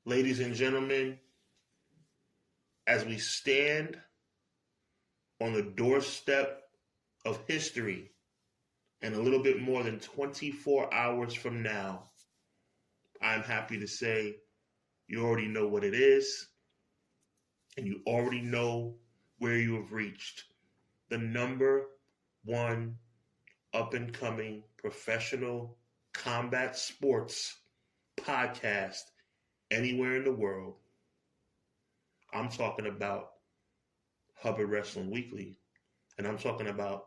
Ladies and gentlemen, as we stand on the doorstep of history and a little bit more than 24 hours from now, I'm happy to say you already know what it is and you already know where you have reached. The number one up-and-coming professional combat sports podcast anywhere in the world. I'm talking about Hubbard Wrestling Weekly, and I'm talking about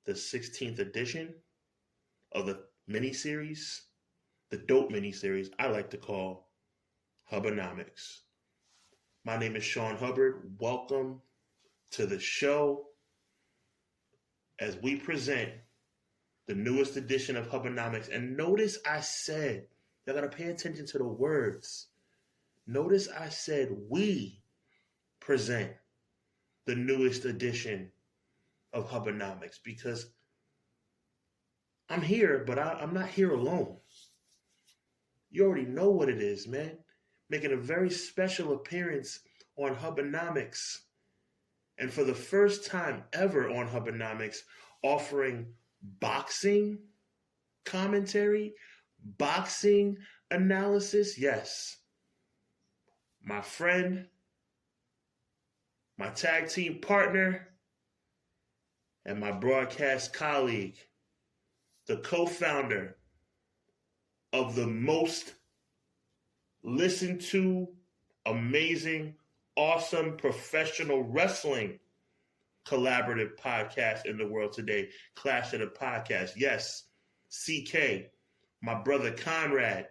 the 16th edition of the miniseries, the dope miniseries I like to call HUBBanomics. My name is Sean Hubbard. Welcome to the show as we present the newest edition of HUBBanomics. And notice I said, y'all got to pay attention to the words. Notice I said we present the newest edition of HUBBanomics because I'm here, but I'm not here alone. You already know what it is, man. Making a very special appearance on HUBBanomics. And for the first time ever on HUBBanomics, offering boxing commentary, boxing analysis. Yes. My friend, my tag team partner, and my broadcast colleague, the co-founder of the most listened to, amazing, awesome, professional wrestling collaborative podcast in the world today, Clash of the Podcast. Yes, CK, my brother Conrad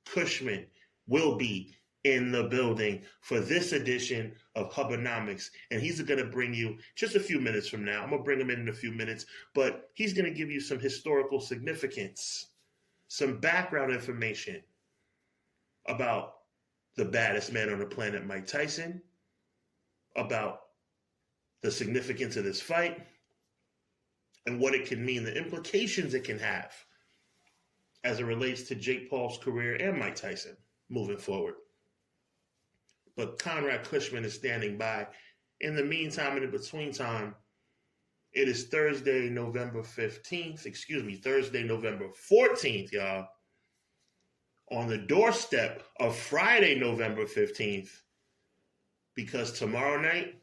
Cushman will be in the building for this edition of HUBBanomics. And he's going to bring you just a few minutes from now. I'm going to bring him in a few minutes, but he's going to give you some historical significance, some background information about the baddest man on the planet, Mike Tyson, about the significance of this fight and what it can mean, the implications it can have as it relates to Jake Paul's career and Mike Tyson moving forward. But Conrad Cushman is standing by. In the meantime and in between time, it is Thursday, November 14th, y'all. On the doorstep of Friday, November 15th. Because tomorrow night,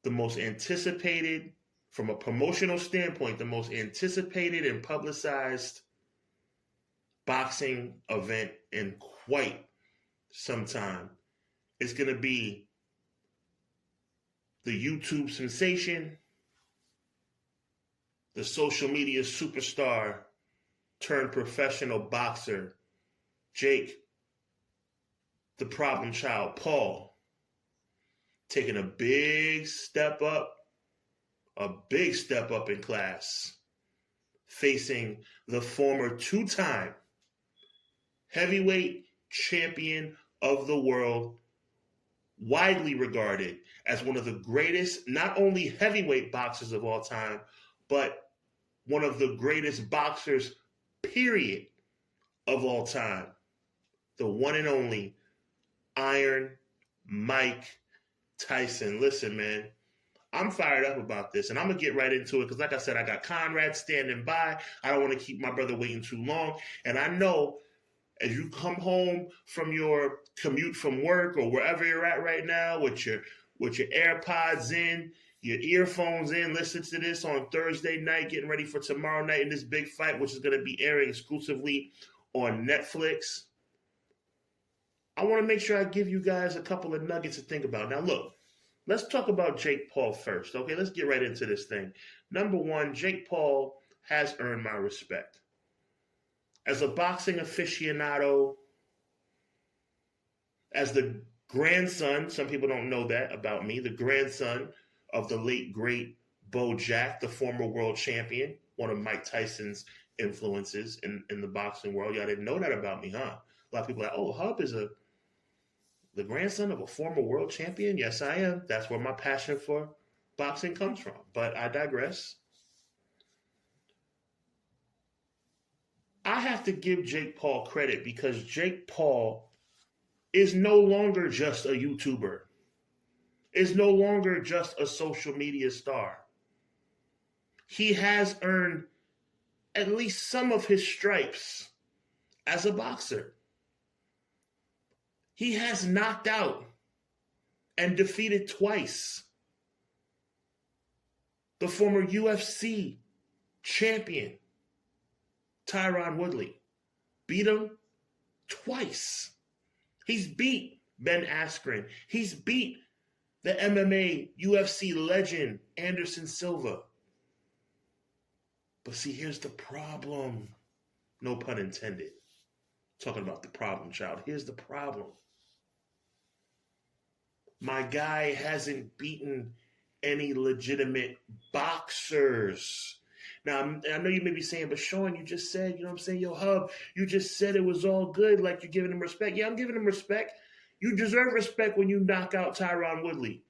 the most anticipated, from a promotional standpoint, the most anticipated and publicized boxing event in quite some time. It's going to be the YouTube sensation, the social media superstar turned professional boxer, Jake, the problem child, Paul, taking a big step up in class, facing the former two-time heavyweight champion of the world, widely regarded as one of the greatest, not only heavyweight boxers of all time, but one of the greatest boxers, period, of all time. The one and only Iron Mike Tyson. Listen, man, I'm fired up about this, and I'm going to get right into it because, like I said, I got Conrad standing by. I don't want to keep my brother waiting too long, and I know as you come home from your commute from work or wherever you're at right now with your AirPods in, your earphones in, listen to this on Thursday night, getting ready for tomorrow night in this big fight, which is going to be airing exclusively on Netflix. I want to make sure I give you guys a couple of nuggets to think about. Now, look, let's talk about Jake Paul first, okay? Let's get right into this thing. Number one, Jake Paul has earned my respect. As a boxing aficionado, as the grandson, some people don't know that about me, the grandson of the late, great Bo Jack, the former world champion, one of Mike Tyson's influences in the boxing world. Y'all didn't know that about me, huh? A lot of people are like, oh, Hub is the grandson of a former world champion? Yes, I am. That's where my passion for boxing comes from. But I digress. I have to give Jake Paul credit because Jake Paul is no longer just a YouTuber, is no longer just a social media star. He has earned at least some of his stripes as a boxer. He has knocked out and defeated twice the former UFC champion, Tyron Woodley. Beat him twice. He's beat Ben Askren. He's beat the MMA UFC legend, Anderson Silva. But see, here's the problem. No pun intended. Talking about the problem, child. Here's the problem. My guy hasn't beaten any legitimate boxers. Now, I know you may be saying, but Sean, you just said, you know what I'm saying? Yo, Hub, you just said it was all good, like you're giving him respect. Yeah, I'm giving him respect. You deserve respect when you knock out Tyron Woodley.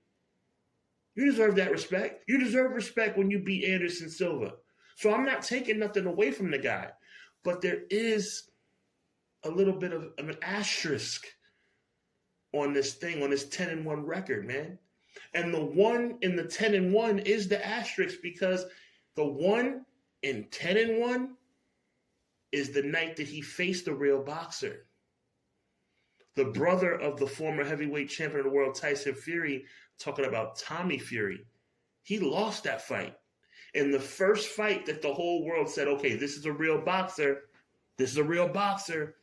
You deserve that respect. You deserve respect when you beat Anderson Silva. So I'm not taking nothing away from the guy. But there is a little bit of an asterisk on this thing, on this 10-1 record, man. And the 1 in the 10-1 is the asterisk because the 1 in 10-1 is the night that he faced a real boxer. The brother of the former heavyweight champion of the world, Tyson Fury, talking about Tommy Fury. He lost that fight. In the first fight that the whole world said, okay, this is a real boxer. This is a real boxer.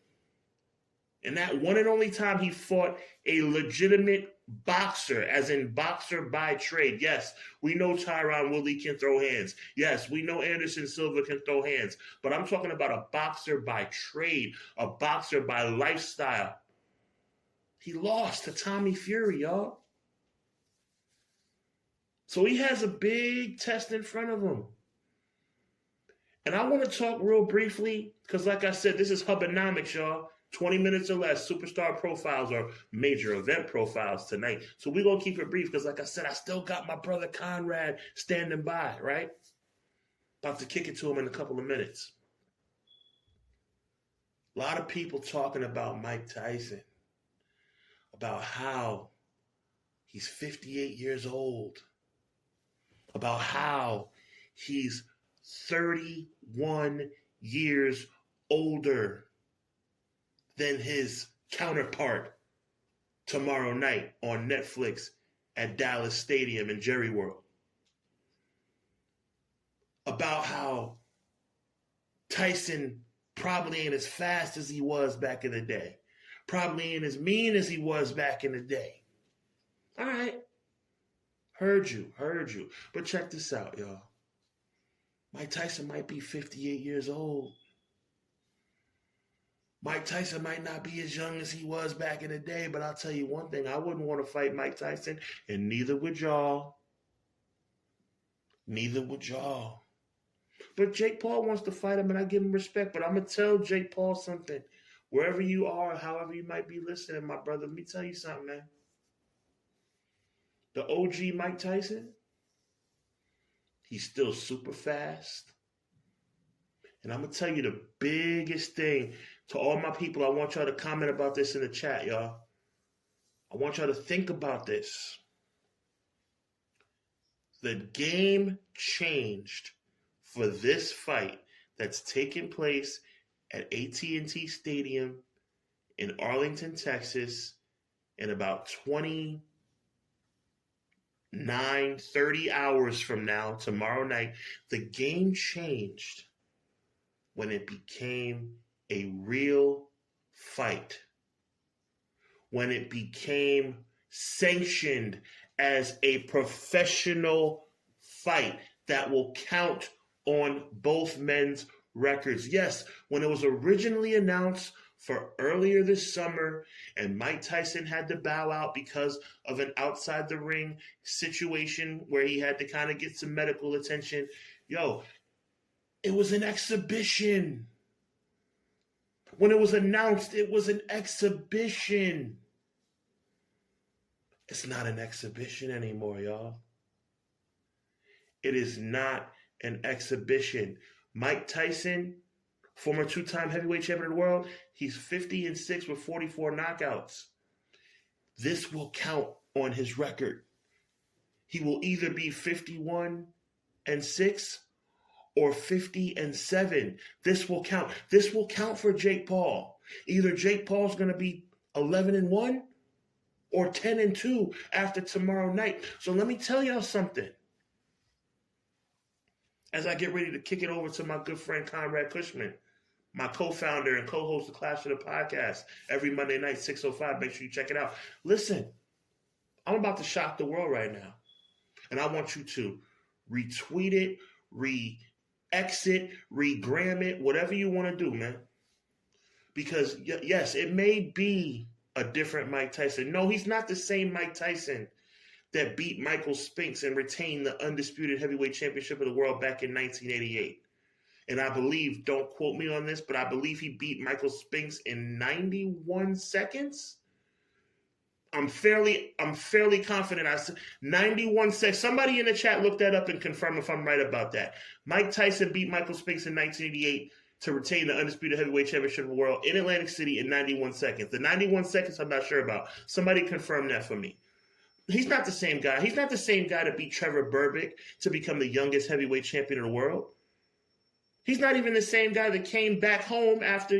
And that one and only time he fought a legitimate boxer, as in boxer by trade. Yes, we know Tyron Woodley can throw hands. Yes, we know Anderson Silva can throw hands. But I'm talking about a boxer by trade, a boxer by lifestyle. He lost to Tommy Fury, y'all. So he has a big test in front of him. And I want to talk real briefly, because like I said, this is HUBBanomics, y'all. 20 minutes or less, superstar profiles or major event profiles tonight. So we're going to keep it brief because, like I said, I still got my brother Conrad standing by, right? About to kick it to him in a couple of minutes. A lot of people talking about Mike Tyson, about how he's 58 years old, about how he's 31 years older than his counterpart tomorrow night on Netflix at Dallas Stadium in Jerry World. About how Tyson probably ain't as fast as he was back in the day. Probably ain't as mean as he was back in the day. All right. Heard you. But check this out, y'all. Mike Tyson might be 58 years old. Mike Tyson might not be as young as he was back in the day, but I'll tell you one thing. I wouldn't want to fight Mike Tyson, and neither would y'all. Neither would y'all. But Jake Paul wants to fight him, and I give him respect. But I'm going to tell Jake Paul something. Wherever you are, however you might be listening, my brother, let me tell you something, man. The OG Mike Tyson, he's still super fast. And I'm going to tell you the biggest thing to all my people. I want y'all to comment about this in the chat, y'all. I want y'all to think about this. The game changed for this fight that's taking place at AT&T Stadium in Arlington, Texas in about 30 hours from now, tomorrow night. The game changed when it became a real fight, when it became sanctioned as a professional fight that will count on both men's records. Yes, when it was originally announced for earlier this summer and Mike Tyson had to bow out because of an outside the ring situation where he had to kind of get some medical attention, it was an exhibition. When it was announced, it was an exhibition. It's not an exhibition anymore, y'all. It is not an exhibition. Mike Tyson former two-time heavyweight champion of the world. He's 50-6 with 44 knockouts. This will count on his record. He will either be 51-6 or 50-7. This will count. This will count for Jake Paul. Either Jake Paul's going to be 11-1 or 10-2 after tomorrow night. So let me tell y'all something. As I get ready to kick it over to my good friend Conrad Cushman, my co-founder and co-host of Clash of the Podcast, every Monday night, 6:05. Make sure you check it out. Listen, I'm about to shock the world right now. And I want you to retweet it, re-exit, re-gram it, whatever you want to do, man. Because, yes, it may be a different Mike Tyson. No, he's not the same Mike Tyson that beat Michael Spinks and retained the undisputed heavyweight championship of the world back in 1988. And I believe, don't quote me on this, but I believe he beat Michael Spinks in 91 seconds. I'm fairly confident. I said 91 seconds. Somebody in the chat look that up and confirm if I'm right about that. Mike Tyson beat Michael Spinks in 1988 to retain the undisputed heavyweight championship of the world in Atlantic City in 91 seconds. The 91 seconds I'm not sure about. Somebody confirm that for me. He's not the same guy. He's not the same guy to beat Trevor Berbick to become the youngest heavyweight champion of the world. He's not even the same guy that came back home after,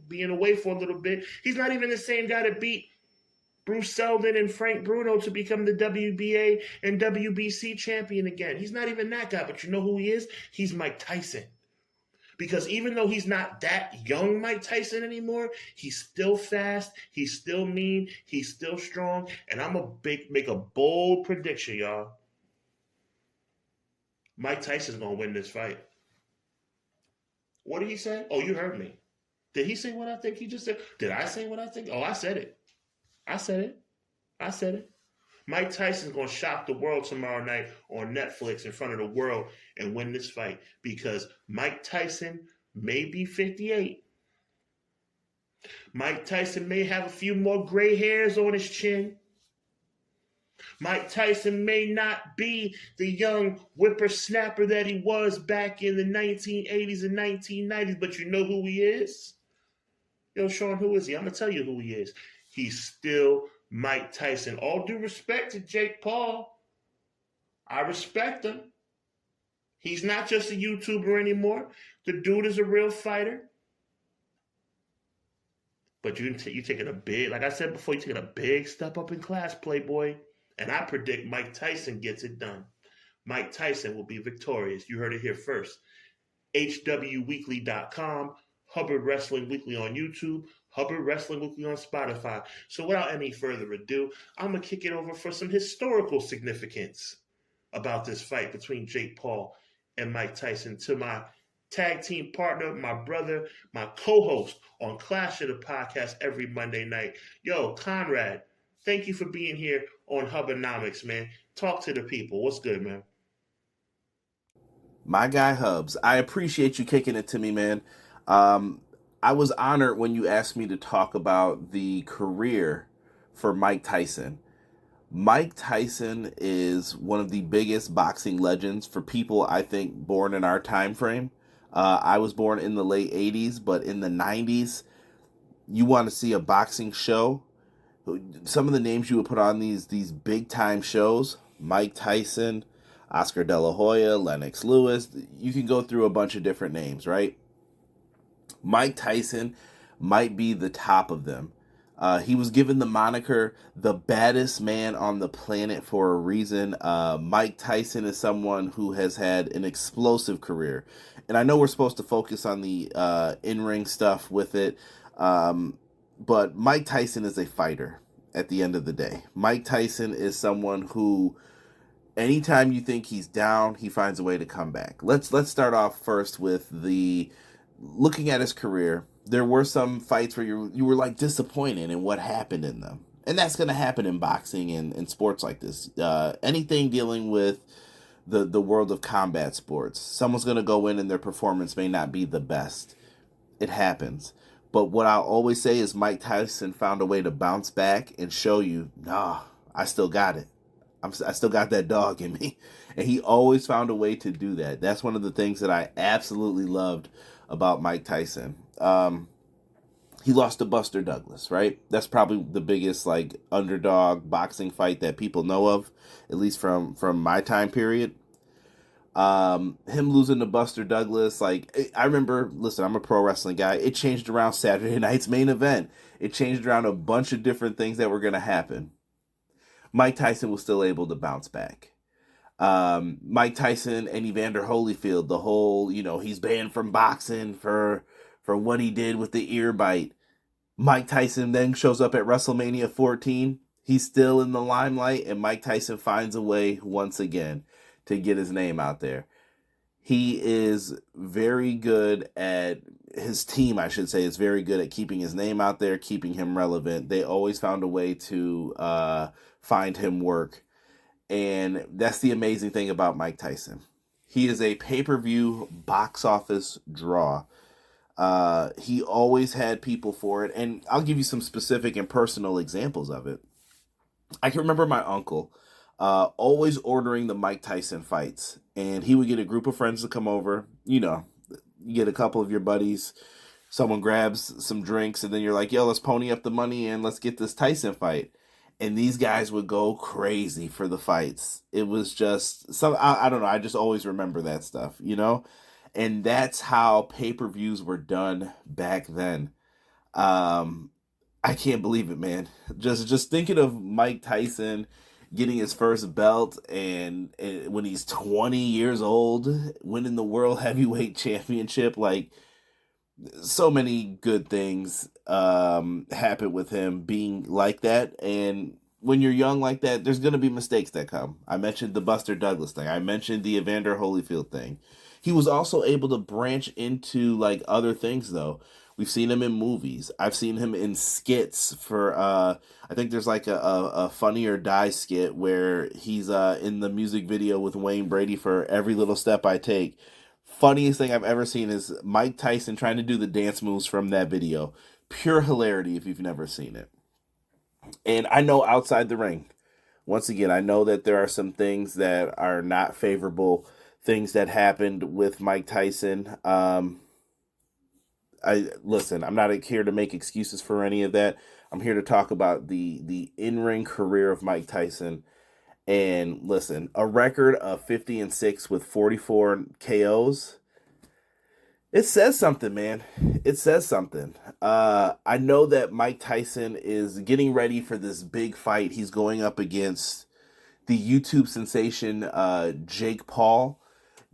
being away for a little bit. He's not even the same guy that beat Bruce Seldon and Frank Bruno to become the WBA and WBC champion again. He's not even that guy, but you know who he is? He's Mike Tyson. Because even though he's not that young Mike Tyson anymore, he's still fast, he's still mean, he's still strong, and I'm going to make a bold prediction, y'all. Mike Tyson's going to win this fight. What did he say? Oh, you heard me. Did he say what I think he just said? Did I say what I think? Oh, I said it. I said it. Mike Tyson's going to shock the world tomorrow night on Netflix in front of the world and win this fight because Mike Tyson may be 58. Mike Tyson may have a few more gray hairs on his chin. Mike Tyson may not be the young whippersnapper that he was back in the 1980s and 1990s, but you know who he is? Yo, Sean, who is he? I'm going to tell you who he is. He's still Mike Tyson. All due respect to Jake Paul. I respect him. He's not just a YouTuber anymore. The dude is a real fighter. But you're taking a big, like I said before, you're taking a big step up in class, Playboy. And I predict Mike Tyson gets it done. Mike Tyson will be victorious. You heard it here first. HWWeekly.com, Hubbard Wrestling Weekly on YouTube, Hubbard Wrestling Weekly on Spotify. So without any further ado, I'm going to kick it over for some historical significance about this fight between Jake Paul and Mike Tyson to my tag team partner, my brother, my co-host on Clash of the Podcast every Monday night. Yo, Conrad, thank you for being here on HUBBanomics, man. Talk to the people. What's good, man? My guy Hubbs, I appreciate you kicking it to me, man. I was honored when you asked me to talk about the career for Mike Tyson. Mike Tyson is one of the biggest boxing legends for people, I think, born in our time frame. I was born in the late 80s, but in the 90s, you want to see a boxing show. Some of the names you would put on these big-time shows, Mike Tyson, Oscar De La Hoya, Lennox Lewis, you can go through a bunch of different names, right? Mike Tyson might be the top of them. He was given the moniker the baddest man on the planet for a reason. Mike Tyson is someone who has had an explosive career. And I know we're supposed to focus on the in-ring stuff with it, but Mike Tyson is a fighter at the end of the day. Mike Tyson is someone who, anytime you think he's down, he finds a way to come back. Let's start off first with looking at his career. There were some fights where you were like disappointed in what happened in them. And that's going to happen in boxing and sports like this. Anything dealing with the world of combat sports. Someone's going to go in and their performance may not be the best. It happens. But what I'll always say is Mike Tyson found a way to bounce back and show you, nah, I still got it. I still got that dog in me. And he always found a way to do that. That's one of the things that I absolutely loved about Mike Tyson. He lost to Buster Douglas, right? That's probably the biggest like underdog boxing fight that people know of, at least from my time period. Him losing to Buster Douglas, like I remember, listen, I'm a pro wrestling guy. It changed around Saturday night's main event. It changed around a bunch of different things that were going to happen. Mike Tyson was still able to bounce back. Mike Tyson and Evander Holyfield, the whole, he's banned from boxing for what he did with the ear bite. Mike Tyson then shows up at WrestleMania 14. He's still in the limelight, and Mike Tyson finds a way once again to get his name out there. He is very good at, his team, I should say, is very good at keeping his name out there, keeping him relevant. They always found a way to find him work. And that's the amazing thing about Mike Tyson. He is a pay-per-view box office draw. He always had people for it. And I'll give you some specific and personal examples of it. I can remember my uncle always ordering the Mike Tyson fights. And he would get a group of friends to come over. You get a couple of your buddies. Someone grabs some drinks. And then you're like, yo, let's pony up the money and let's get this Tyson fight. And these guys would go crazy for the fights. It was just, I don't know. I just always remember that stuff, And that's how pay-per-views were done back then. I can't believe it, man. Just thinking of Mike Tyson getting his first belt and when he's 20 years old, winning the World Heavyweight Championship, like so many good things happen with him being like that. And when you're young like that, there's going to be mistakes that come. I mentioned the Buster Douglas thing. I mentioned the Evander Holyfield thing. He was also able to branch into like other things though. We've seen him in movies. I've seen him in skits for, I think there's like a Funny or Die skit where he's in the music video with Wayne Brady for Every Little Step I Take. Funniest thing I've ever seen is Mike Tyson trying to do the dance moves from that video. Pure hilarity if you've never seen it. And I know outside the ring, once again, I know that there are some things that are not favorable, things that happened with Mike Tyson. Listen, I'm not here to make excuses for any of that. I'm here to talk about the in-ring career of Mike Tyson. And listen, a record of 50-6 with 44 KOs. It says something, man. It says something. I know that Mike Tyson is getting ready for this big fight. He's going up against the YouTube sensation Jake Paul.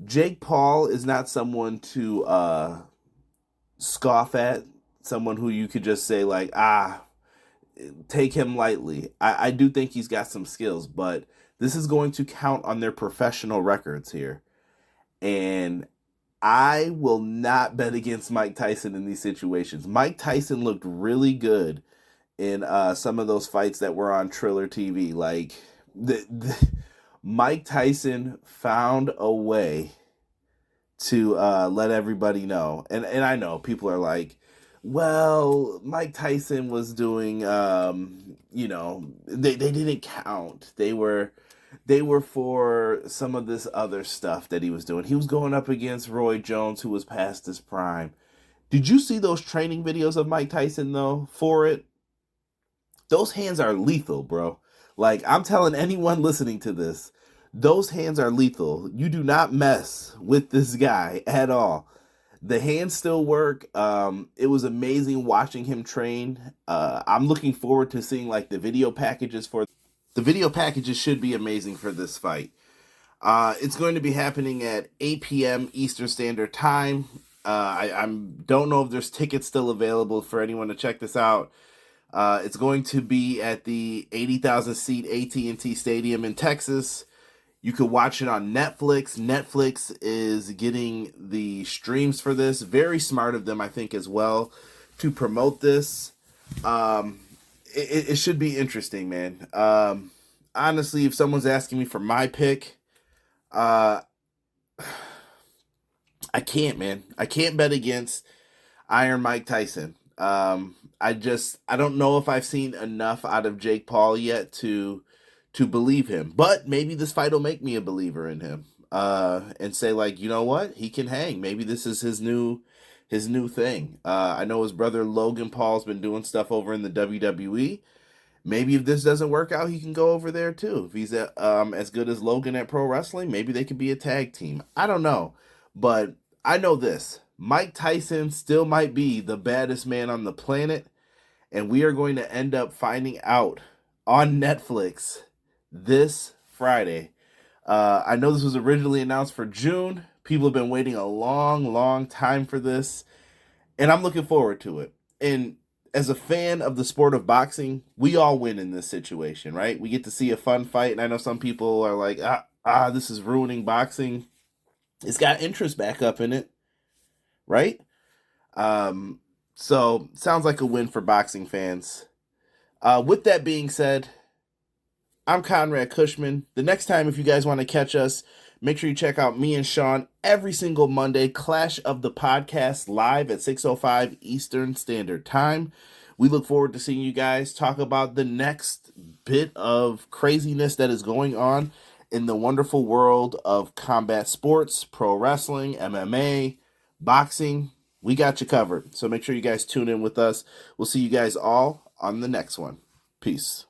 Jake Paul is not someone to scoff at, someone who you could just say like, take him lightly. I do think he's got some skills, but this is going to count on their professional records here. And I will not bet against Mike Tyson in these situations. Mike Tyson looked really good in some of those fights that were on Triller TV. Like, Mike Tyson found a way to let everybody know. And I know people are like, well, Mike Tyson was doing, they didn't count. They were for some of this other stuff that he was doing. He was going up against Roy Jones, who was past his prime. Did you see those training videos of Mike Tyson, though, for it? Those hands are lethal, bro. Like, I'm telling anyone listening to this, those hands are lethal. You do not mess with this guy at all. The hands still work. It was amazing watching him train. I'm looking forward to seeing like the video packages for the video packages should be amazing for this fight. It's going to be happening at 8 p.m. Eastern Standard Time. I don't know if there's tickets still available for anyone to check this out. It's going to be at the 80,000 seat AT&T Stadium in Texas. You could watch it on Netflix. Netflix is getting the streams for this. Very smart of them, I think, as well, to promote this. It should be interesting, man. Honestly, if someone's asking me for my pick, I can't, man. I can't bet against Iron Mike Tyson. I don't know if I've seen enough out of Jake Paul yet to believe him. But maybe this fight will make me a believer in him. And say, like, you know what? He can hang. Maybe this is his new his new thing. I know his brother Logan Paul's been doing stuff over in the WWE. Maybe if this doesn't work out, he can go over there too. If he's as good as Logan at pro wrestling, maybe they could be a tag team. I don't know. But I know this. Mike Tyson still might be the baddest man on the planet. And we are going to end up finding out on Netflix this Friday. I know this was originally announced for June. People have been waiting a long, long time for this. And I'm looking forward to it. And as a fan of the sport of boxing, we all win in this situation, right? We get to see a fun fight. And I know some people are like, this is ruining boxing. It's got interest back up in it, right? So sounds like a win for boxing fans. With that being said, I'm Conrad Cushman. The next time, if you guys want to catch us, make sure you check out me and Sean every single Monday, Clash of the Podcast, live at 6:05 Eastern Standard Time. We look forward to seeing you guys talk about the next bit of craziness that is going on in the wonderful world of combat sports, pro wrestling, MMA, boxing. We got you covered. So make sure you guys tune in with us. We'll see you guys all on the next one. Peace.